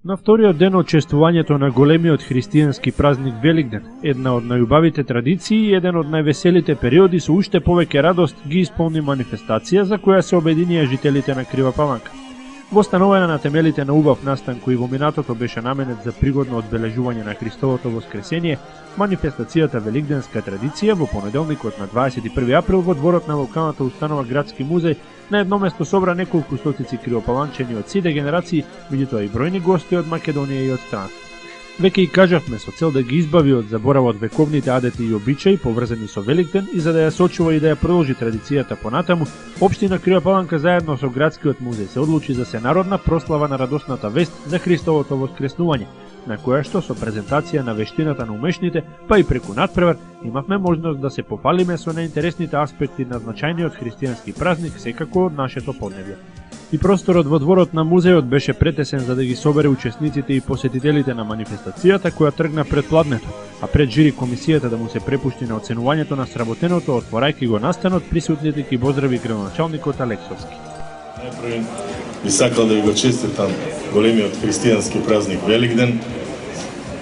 На вториот ден од чествувањето на големиот христијански празник Великден, една од најубавите традиции и еден од највеселите периоди со уште повеќе радост ги исполни манифестација за која се обединија жителите на Крива Паланка. Востановена на темелите на убав настан кој во минатото беше наменет за пригодно одбележување на Христовото воскресение, манифестацијата Великденска традиција во понеделникот на 21 април во дворот на локалната установа Градски музеј на едно место собра неколку стотици кривопаланчени од сите генерации, меѓутоа и бројни гости од Македонија и од странство. Веќе и кажавме со цел да ги избави од заборавот вековните адети и обичаи поврзани со Великден и за да ја сочува и да ја продолжи традицијата понатаму, општина Крива Паланка заедно со Градскиот музеј се одлучи за сенародна прослава на радосната вест за Христовото воскреснување, на која што со презентација на вештината на умешните, па и преку надпревар, имавме можност да се пофалиме со наинтересните аспекти на значајниот христијански празник секако од нашето поднебје. И просторот во дворот на музејот беше претесен за да ги собере учесниците и посетителите на манифестацијата која тргна пред пладнето, а пред жири комисијата да му се препушти на оценувањето на сработеното, отворајќи го настанот, присутните ги поздрави градоначалникот Алексовски. Најпрви би сакал да ви го честитам големиот христијански празник Великден.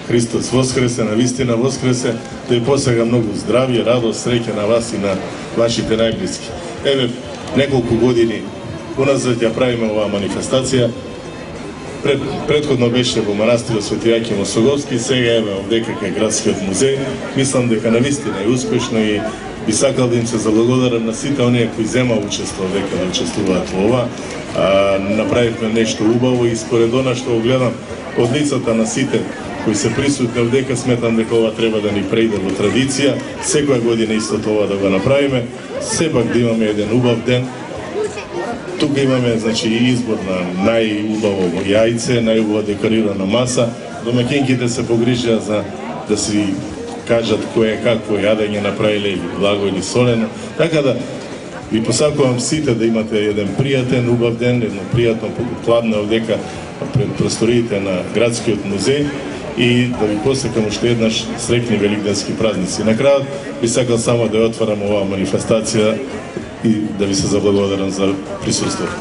Христос воскресе, навистина воскресе, да ви посага многу здравје, радост, среќа на вас и на вашите најблиски. Еве, неколку години уназад ја правиме оваа манифестација. Предходно беше во манастирот Свети Јаким Осоговски, сега еве овдека кај Градскиот музеј. Мислам дека навистина е успешно и би сакал да им се заблагодарам на сите оние кои зема учество дека да учествуваат во ова. Направивме нешто убаво и според она што го гледам од лицата на сите кои се присутни овдека, сметам дека ова треба да ни преиде во традиција. Секоја година исто тоа да го направиме, сепак да имаме еден убав ден. Тука имаме, значи, избор на најубаво јајце, најубава декорирана маса. Домаќинките се погрижија за да си кажат кој е какво јадење направиле, или благо или солено. Така да ви посакувам сите да имате еден пријатен убав ден, едно пријатно пладне овдека пред просториите на Градскиот музеј и да ви посакам уште еднаш среќни великденски празници. На крајот би сакал само да ја отварам оваа манифестација и да ви се заблагодарам за присуството.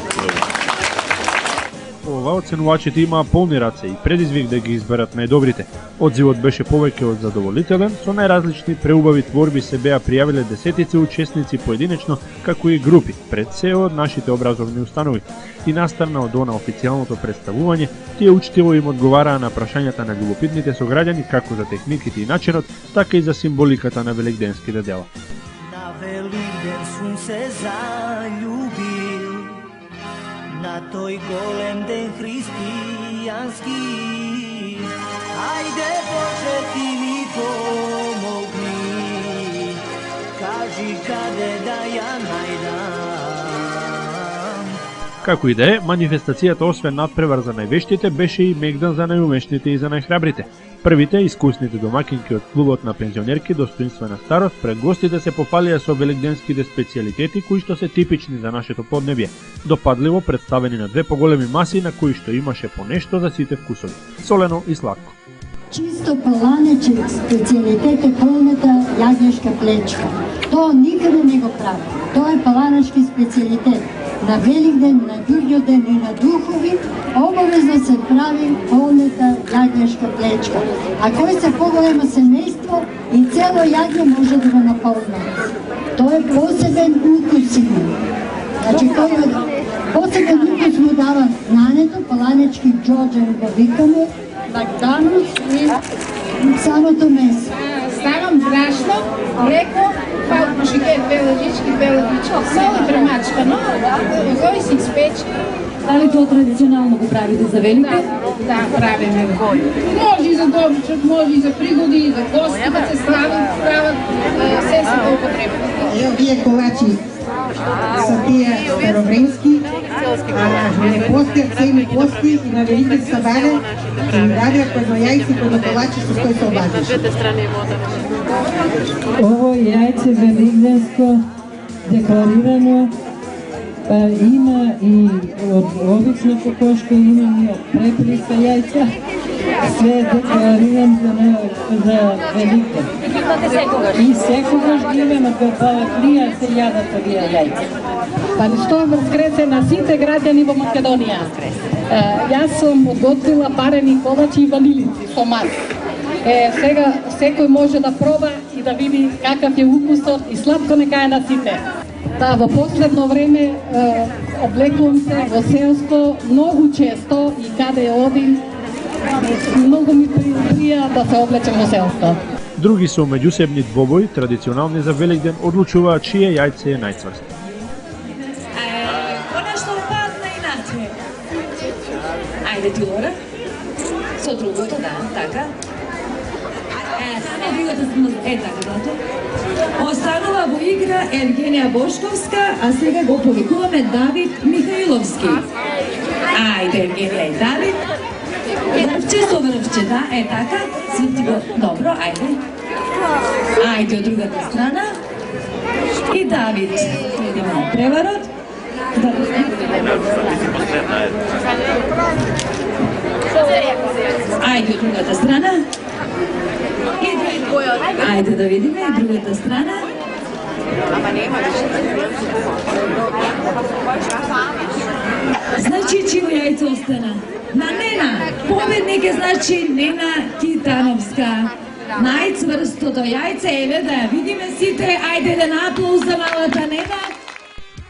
По ова оценувачите имаа полни раце и предизвик да ги изберат најдобрите. Одзивот беше повеќе од задоволителен, со најразлични преубави творби се беа пријавиле десетици учесници поединечно, како и групи, пред се од нашите образовни установи. И наставна од она официјалното представување, тие учтиво им одговараа на прашањата на љубопитните сограѓани како за техниките и начинот, така и за символиката на великденските дела. Великден сум се заљубил на тој голем ден христијански. Ајде Боже ти ми помогни, кажи каде да ја најдам. Како и да е, манифестацијата освен надпревар за највештите беше и мегдан за најумешните и за најхрабрите. Првите, искусните домакинки од клубот на пензионерки достоинствена старост, пред гостите се пофалија со великденските специјалитети кои што се типични за нашето поднебје, допадливо представени на две поголеми маси на кои што имаше по нешто за сите вкусови, солено и сладко. Чисто паланечек специјалитет е полната јагнешка плечка. Тоа никаде не го прави. Тоа е паланечки специјалитет. На Великден, на Ѓурѓоден и на Духови обавезно се прави полната јагнешка плечка. А кој се поголемо семејство и цело јагне може да го наполне. Тоа е посебен укус има. Значи, посебен укус му дава нането, паланечки џоџен го викаме, лактанус и самото месо. Ставам брашно, млеко, палпушике, бележички, само премачкано, кој се испече. Дали тоа традиционално го правите за Великден? Да, правиме го. Може и за добричок, може и за пригоди, и за гости, да се слават, прават, се се го употребат. Вие колачи са тие старовремски, не постијат цели пости и на Великден сабаре и радијат кога јајци кога колачи со кој се обадиш. Ово јајце великденско декорирано има и од обична кокошка, има и од преприса јајца. Све е декориран за Великден. И секогаш ги имаме кога клија се јадат овие јајца. Па што воскресе на сите граѓани во Македонија. Јас сум подготвила парени колачи и ванилици со мак. Сега секој може да проба и да види какав е укусот и сладко нека е на сите. Да, во последно време облекувам се во селско многу често и каде одим, многу ми прија да се облечем во селско. Други со меѓусебни двобои, традиционални за Великден, одлучуваат чие јајце е најцврсто. Конечно падна иначе. Ајде ти, Лора. Со другото, да, така. Само другата така, дато. Останува во игра Евгенија Бошковска, а сега го повикуваме Давид Михаиловски. Ајде, Евгенија и Давид. Врвче со врвче, да, така. Сврти го, добро, ајде. Ајде од другата страна. И Давид. Идеме на преварот. Ајде од другата страна. Ајде да видиме и другата страна. Значи, чио јајце остана? На Нена. Победник е значи Нена Китановска. Најцврстото јајце, еве да ја видиме сите. Ајде еден аплауз за малата Нена.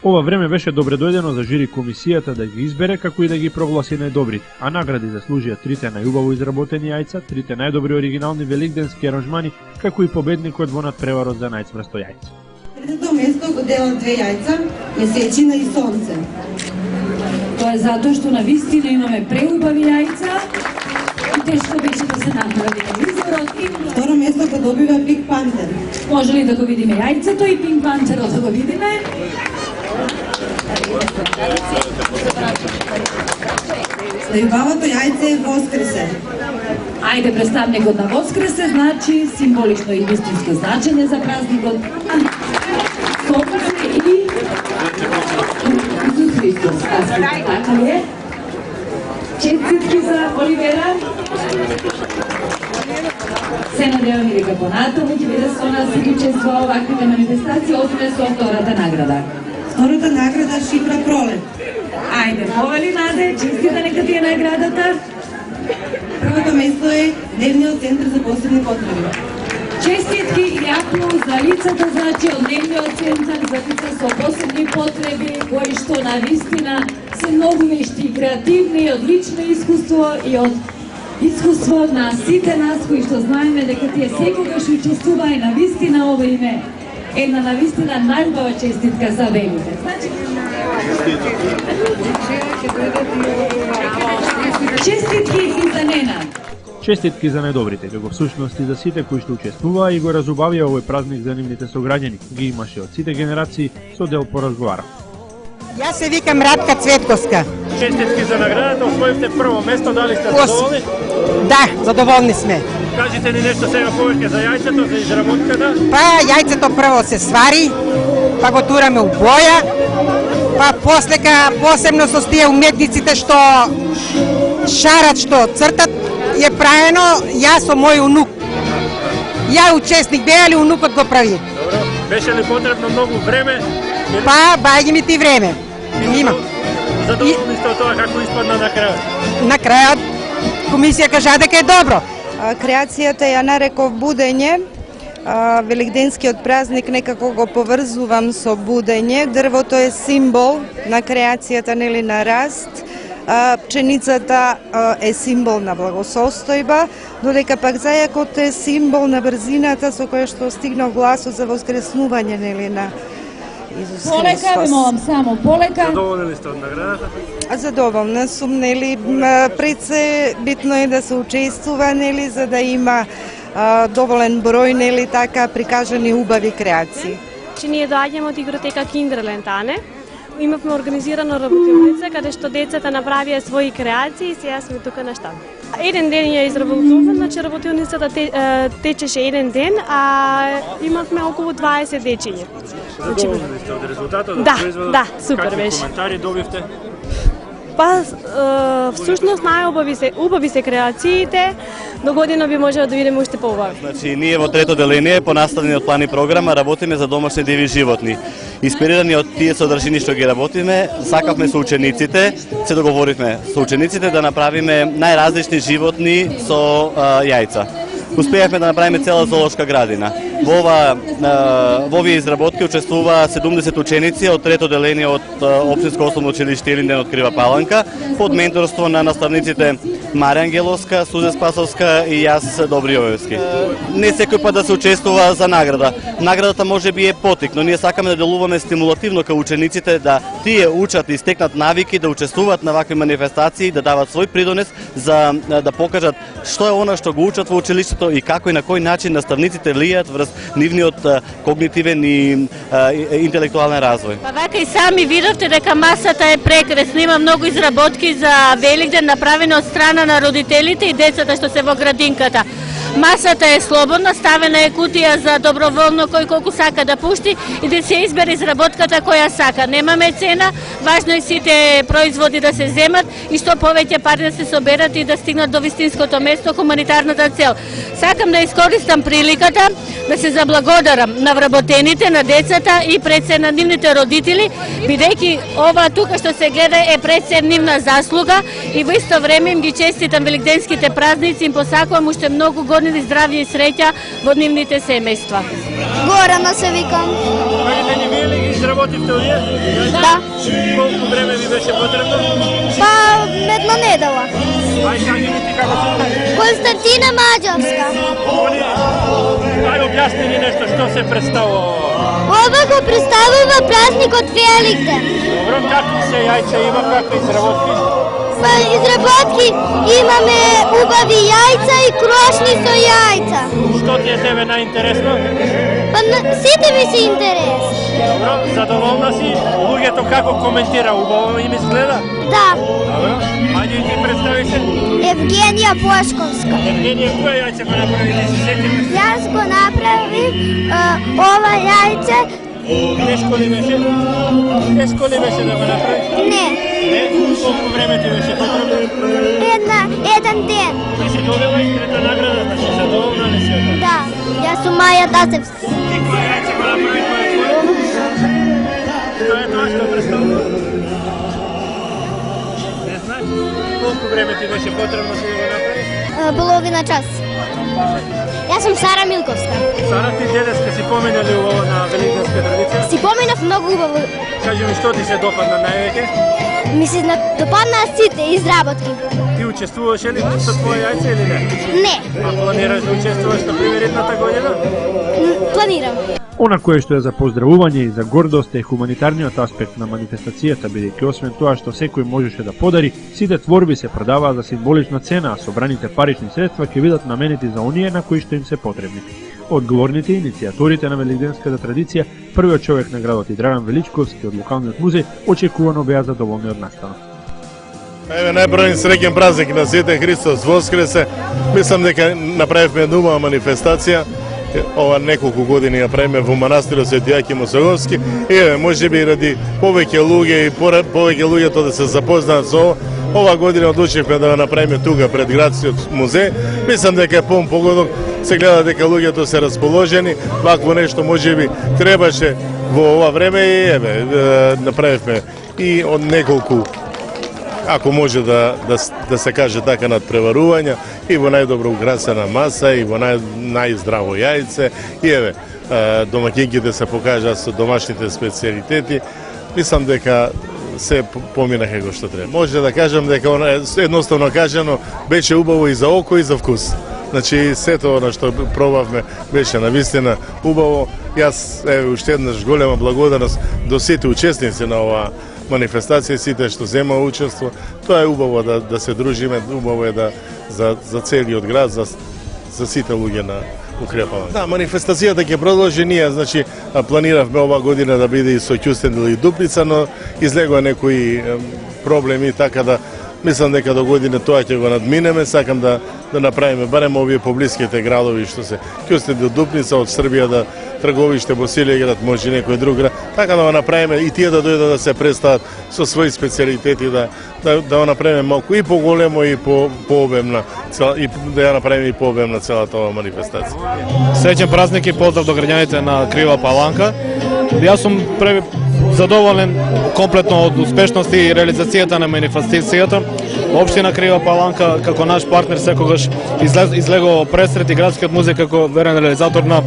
Ова време беше добредојдено за жири комисијата да ги избере, како и да ги прогласи најдобрите, а награди заслужија трите најубаво изработени јајца, трите најдобри оригинални великденски аранжмани, како и победникот во надпреварот за најцврсто јајце. Третото место го делат две јајца, месечина и сонце. Тоа е затоа што на вистина имаме преубави јајца и тешко беше да се направи телевизорот. Второ место го добива Пинк Пантер. Може ли да го видиме јајцето и Пинк Пантерот да го видиме? Најубавото јајце е Воскресе. Ајде, представникот на Воскресе, значи символично и вистинско значење за празникот. Сопране и Исус Христос. Така ли е? Честитки за Оливера. Се надевам и дека понатаму ќе биде со нас и ќе учествува оваквите манифестации, осме со втората награда. Втората награда Шифра Пролет. Ајде, повели Наде, честита нека ти е наградата. Првото место е Дневниот центар за посебни потреби. Честитки и аплауз за лицата, значи од Дневниот центар за лица со посебни потреби, кои што на вистина се многу вешти и креативни, и од лично искуство и од искуство на сите нас кои што знаеме дека тие секогаш учествува и на вистина ова име една на вистина најубава честитка за велите. Значи, честитки и за Нена. Честитки за најдобрите, како всушност и за сите кои што учествуваа и го разубавија овој празник за нивните сограѓани. Ги имаше од сите генерации, со дел поразговара. Јас се викам Радка Цветковска. Честитки за наградата, освоивте прво место, дали сте задоволни? Да, задоволни сме. Кажете ни нешто сега повеќе за јајцето, за изработката? Па јајцето прво се свари, па го тураме у боја, па послека посебно со тие уметниците што шарат, што цртат, е правено јас со мој унук. Ја учесник беа, али унукот го прави. Добро, беше ли потребно многу време? Па, бајги ми ти време. Има. Задоволни сте од тоа како испадна на крајот? На крајот комисија кажа дека е добро. Креацијата ја нареков будење. Великденскиот празник некако го поврзувам со будење. Дрвото е символ на креацијата, нели, на раст. Пченицата е символ на благосостојба, додека пак зајакот е символ на брзината со која што стигнал гласот за воскреснување, нели, на Исус Христос. Полека, ви молам, само полека. Задоволни ли сте од наградата? Задоволна сум, нели, пред се битно е да се учествува, нели, за да има доволен број, нели, така прикажани убави креации. Ние доаѓаме од игротека Киндерлентане. Имавме организирана работилница каде што децата направија своји креации и сега сме тука на штаб. Еден ден ја изработувавме, значи работилницата течеше еден ден, а имавме околу 20 дечиња. Задоволни сте од резултатот? Да, супер беше. Какви коментари добивте? Па, всушност убави се креациите, до година би можело да видиме уште поубави. Значи, ние во трето деление по наставниот план и програма работиме за домашни диви животни. Инспирирани од тие содржини што ги работиме, сакавме со учениците, се договоривме со учениците да направиме најразлични животни со јајца. Успеавме да направиме цела зоолошка градина. Во овие изработки учествува 70 ученици од трето деление од Општинско основно училиште Илинден од Крива Паланка, под менторство на наставниците Марија Ангеловска, Сузе Спасовска и јас Добри Јовевски. Не секој пат да се учествува за награда. Наградата може би е потик, но ние сакаме да делуваме стимулативно кај учениците да тие учат и стекнат навики да учествуваат на вакви манифестации, да дават свој придонес за да покажат што е она што го учат во училиштето и како и на кој начин наставниците влијаат врз нивниот когнитивен и интелектуален развој. Па вака и сами видовте дека масата е прекресна, има многу изработки за Великден направени од страна на родителите и децата што се во градинката. Масата е слободна, ставена е кутија за доброволно кој колку сака да пушти и да се избере изработката која сака. Немаме цена, важно е сите производи да се земат и што повеќе пари да се соберат и да стигнат до вистинското место, хуманитарната цел. Сакам да искористам приликата да се заблагодарам на вработените, на децата и пред се на нивните родители, бидејќи ова тука што се гледа е пред се нивна заслуга и во исто време им ги честитам великденските празници, им посакувам уште многу години здравје и среќа во нивните семејства. Горана се викам. Великдени вие ли ги изработивте овие? Да. Колку време ви беше потребно? Па, една недела. Ај кажи ти како се? Константина Маđarska. Ај објасни ни нешто што се представува. Ова го представува празникот Великден. Добро, какви се јајца има, какви изработки? Па изработки имаме убави јајца и крошни со јајца. Што ти е тебе најинтересно? Па сите ми се интересни. Добро, задоволна си? Луѓето како коментира, убаво им изгледа? Да. Добро, ајде ти представи се. Евгенија Бошковска. Евгенија, која јајце го направи, ти се сетиш? Јас го направив ова јајце. Тешко ли беше? Тешко ли беше да го направиш? Не. Не? Колку време ти беше потребно? Еден ден. Ти си добила и трета награда, значи задоволна ли си? Да, јас сум Маја Дацевска. И која јајце го направи, која е твоја? Што е тоа што представува? Не знаеш? Колку време ти беше потребно да го направиш? Половина час. Јас сум Сара Милковска. Сара, ти дедеска си поминали убаво на великденска традиција? Си поминав многу убаво. Кажи ми, што ти се допадна највеќе? Ми се допаднаа сите изработки. Ти учествуваше ли со твоја јајце или не? Не. А планираш да учествуваш на примеритната година? Планирам. Она кое што е за поздравување и за гордост е хуманитарниот аспект на манифестацијата, бидејќи освен тоа што секој можеше да подари, сите творби се продаваат за символична цена, а собраните парични средства ќе бидат наменети за оние на кои што им се потребни. Одговорните иницијаторите на великденската традиција, првиот човек на градот и Драган Величковски од локалниот музеј, очекувано беа задоволни од настанот. Еве најпрвен среќен празник на сите, Христос воскресе. Мислам дека направивме една убава манифестација. Ова неколку години ја правиме во манастирот Свети Јаким Осоговски. Еве, можеби ради повеќе луѓе и повеќе луѓето да се запознаат со ова година одлучивме да го направиме тука пред градскиот музеј. Мислам дека е погодок, се гледа дека луѓето се расположени, вакво нешто можеби требаше во ова време и еве направивме и од неколку, ако може да се каже така, надпреварувања и во најдобро украсена маса и во најздраво јајце и еве домаќинките се покажаа со домашните специјалитети. Мислам дека се помина како што треба. Може да кажам дека едноставно кажано беше убаво и за око и за вкус. Значи сето она што пробавме беше навистина убаво. Јас еве уште еднаш голема благодарност до сите учесници на оваа манифестација, сите што зема учество. Тоа е убаво да се дружиме, убаво е за целиот град, за сите луѓе на Укрепала. Да, манифестацијата ќе продолжи, ние значи планиравме ова година да биде и со Ќустендил и Дупница, но излегоа некои проблеми, така да Мислам дека до година тоа ќе го надминеме, сакам да направиме барем овие поблиските градови што се Кјосте до Дупница од Србија да Трговиште, Босилеград, може некој друг град, така да го направиме и тие да дојдат да се представат со своји специјалитети, да го направиме малку и поголемо и пообемна, и да ја направиме и пообемна целата ова манифестација. Среќен празник и поздрав до граѓаните на Крива Паланка. Јас сум задоволен комплетно од успешноста и реализацијата на манифестацијата. Општина Крива Паланка како наш партнер секогаш излегува пресред и градскиот музеј како верен реализатор на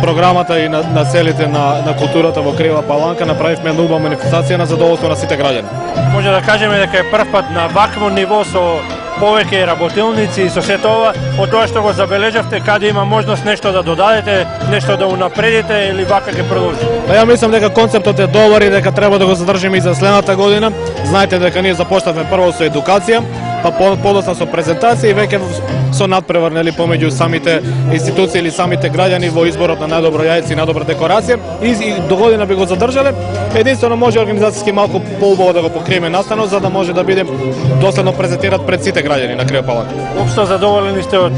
програмата и на целите на културата во Крива Паланка. Направивме една убава манифестација на задоволство на сите граѓани. Може да кажеме дека е прв пат на вакво ниво со повеќе работилници и со сето ова, од тоа што го забележавте, каде има можност нешто да додадете, нешто да унапредите или вака ќе продолжи? Ја мислам дека концептот е добар и дека треба да го задржиме и за следната година. Знаете дека ние започнавме прво со едукација, па подоцна со презентација и веќе со надпревар помеѓу самите институции или самите граѓани во изборот на најдобро јајце и најдобра декорација. И до година би го задржале. Единствено може организацијски малку поубаво да го покриеме настанот, за да може да биде доследно презентират пред сите граѓани на Крива Паланка. Општо задоволени сте од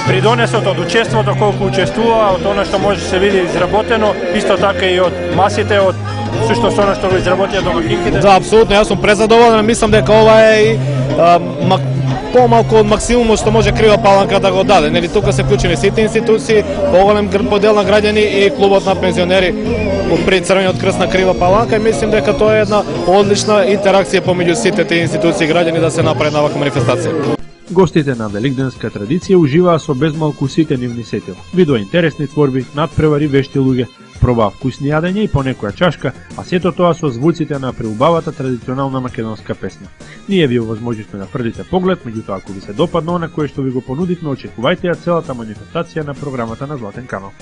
придонесот, од учеството, колку учествува, од она што може да се види изработено, исто така и од масите, од всушност она што го изработија домакинките? Да, апсолутно, јас сум презадоволен, мислам дека ова е и помалку од максимумот што може Крива Паланка да го даде. Нели тука се вклучени сите институции, поголем подел на граѓани и клубот на пензионери при Црвениот крст на Крива Паланка и мислим дека тоа е една одлична интеракција помеѓу сите тие институции и граѓани да се направи на ваква манифестација. Гостите на великденска традиција уживаа со безмалку сите нивни сетила. Видоа интересни творби, надпревари вешти луѓе, пробаа вкусни јадења и по некоја чашка, а сето тоа со звуците на преубавата традиционална македонска песна. Ние ви овозможивме да фрлите поглед, меѓутоа ако ви се допадна она кое што ви го понудивме, очекувајте ја целата манифестација на програмата на Златен канал.